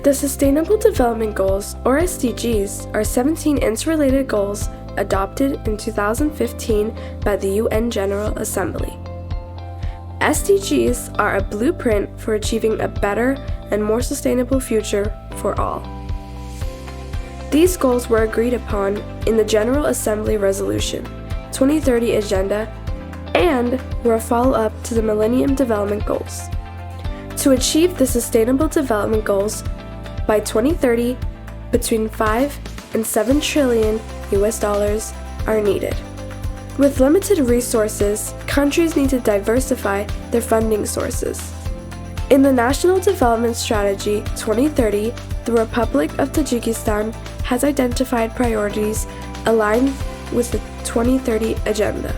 The Sustainable Development Goals, or SDGs, are 17 interrelated goals adopted in 2015 by the UN General Assembly. SDGs are a blueprint for achieving a better and more sustainable future for all. These goals were agreed upon in the General Assembly Resolution 2030 Agenda and were a follow-up to the Millennium Development Goals. To achieve the Sustainable Development Goals by 2030, between 5 and 7 trillion US dollars are needed. With limited resources, countries need to diversify their funding sources. In the National Development Strategy 2030, the Republic of Tajikistan has identified priorities aligned with the 2030 Agenda.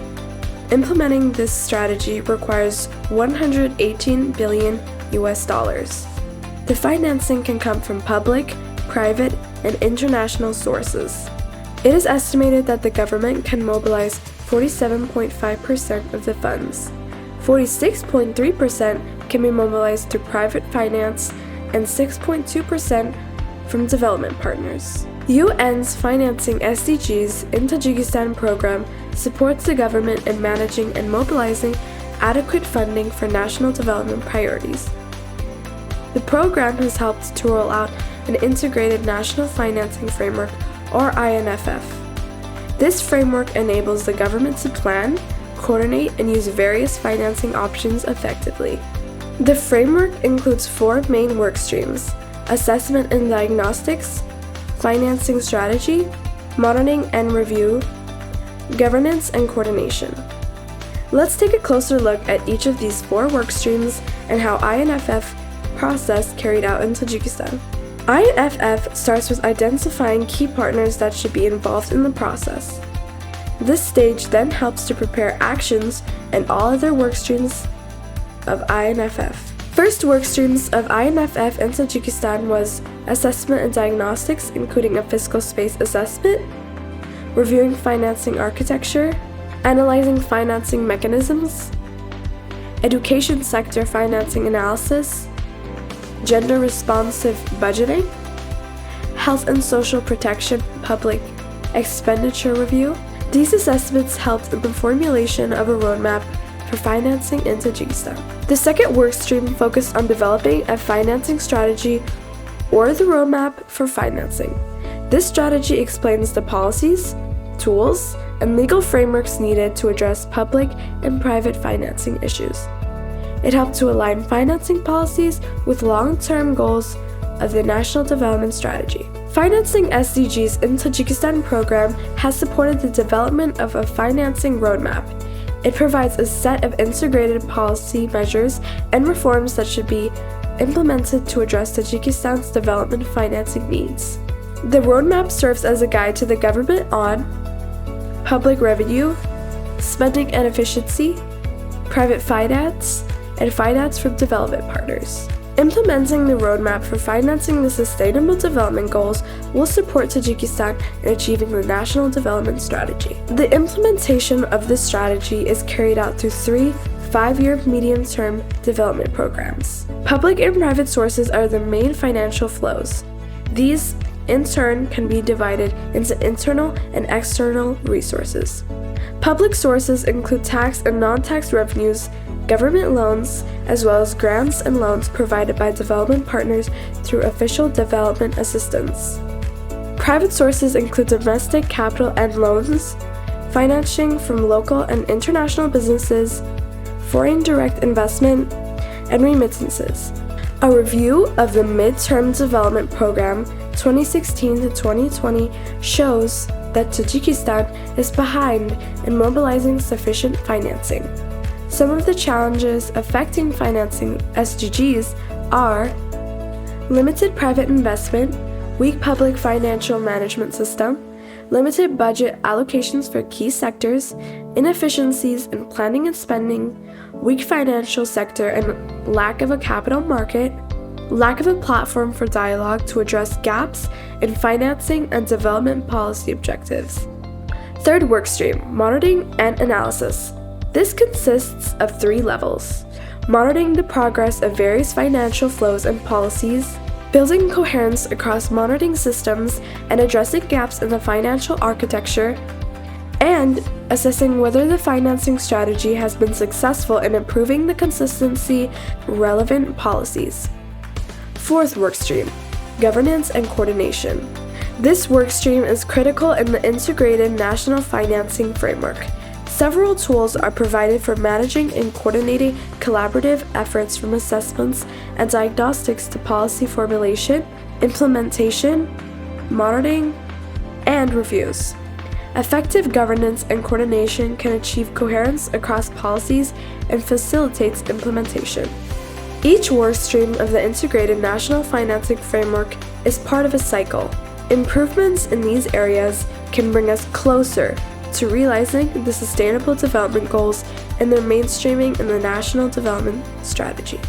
Implementing this strategy requires 118 billion US dollars. The financing can come from public, private, and international sources. It is estimated that the government can mobilize 47.5% of the funds. 46.3% can be mobilized through private finance and 6.2% from development partners. UN's Financing SDGs in Tajikistan program supports the government in managing and mobilizing adequate funding for national development priorities. The program has helped to roll out an Integrated National Financing Framework, or INFF. This framework enables the government to plan, coordinate, and use various financing options effectively. The framework includes 4 main work streams: assessment and diagnostics, financing strategy, monitoring and review, governance and coordination. Let's take a closer look at each of these 4 work streams and how INFF process carried out in Tajikistan. INFF starts with identifying key partners that should be involved in the process. This stage then helps to prepare actions and all other work streams of INFF. First work streams of INFF in Tajikistan was assessment and diagnostics, including a fiscal space assessment, reviewing financing architecture, analyzing financing mechanisms, education sector financing analysis, gender responsive budgeting, health and social protection public expenditure review. These assessments helped in the formulation of a roadmap for financing in Tajikistan. The second work stream focused on developing a financing strategy, or the roadmap for financing. This strategy explains the policies, tools, and legal frameworks needed to address public and private financing issues. It helped to align financing policies with long-term goals of the National Development Strategy. Financing SDGs in Tajikistan program has supported the development of a financing roadmap. It provides a set of integrated policy measures and reforms that should be implemented to address Tajikistan's development financing needs. The roadmap serves as a guide to the government on public revenue, spending and efficiency, private finance, and finance from development partners. Implementing the roadmap for financing the Sustainable Development Goals will support Tajikistan in achieving the National Development Strategy. The implementation of this strategy is carried out through 3 5-year medium-term development programs. Public and private sources are the main financial flows. These, in turn, can be divided into internal and external resources. Public sources include tax and non-tax revenues, government loans, as well as grants and loans provided by development partners through official development assistance. Private sources include domestic capital and loans, financing from local and international businesses, foreign direct investment, and remittances. A review of the Midterm Development Program 2016 to 2020 shows that Tajikistan is behind in mobilizing sufficient financing. Some of the challenges affecting financing SDGs are limited private investment, weak public financial management system, limited budget allocations for key sectors, inefficiencies in planning and spending, weak financial sector and lack of a capital market, lack of a platform for dialogue to address gaps in financing and development policy objectives. Third workstream, monitoring and analysis. This consists of 3 levels: monitoring the progress of various financial flows and policies, building coherence across monitoring systems and addressing gaps in the financial architecture, and assessing whether the financing strategy has been successful in improving the consistency relevant policies. Fourth workstream, governance and coordination. This workstream is critical in the integrated national financing framework. Several tools are provided for managing and coordinating collaborative efforts from assessments and diagnostics to policy formulation, implementation, monitoring, and reviews. Effective governance and coordination can achieve coherence across policies and facilitates implementation. Each workstream of the integrated national financing framework is part of a cycle. Improvements in these areas can bring us closer to realizing the Sustainable Development Goals and their mainstreaming in the National Development Strategy.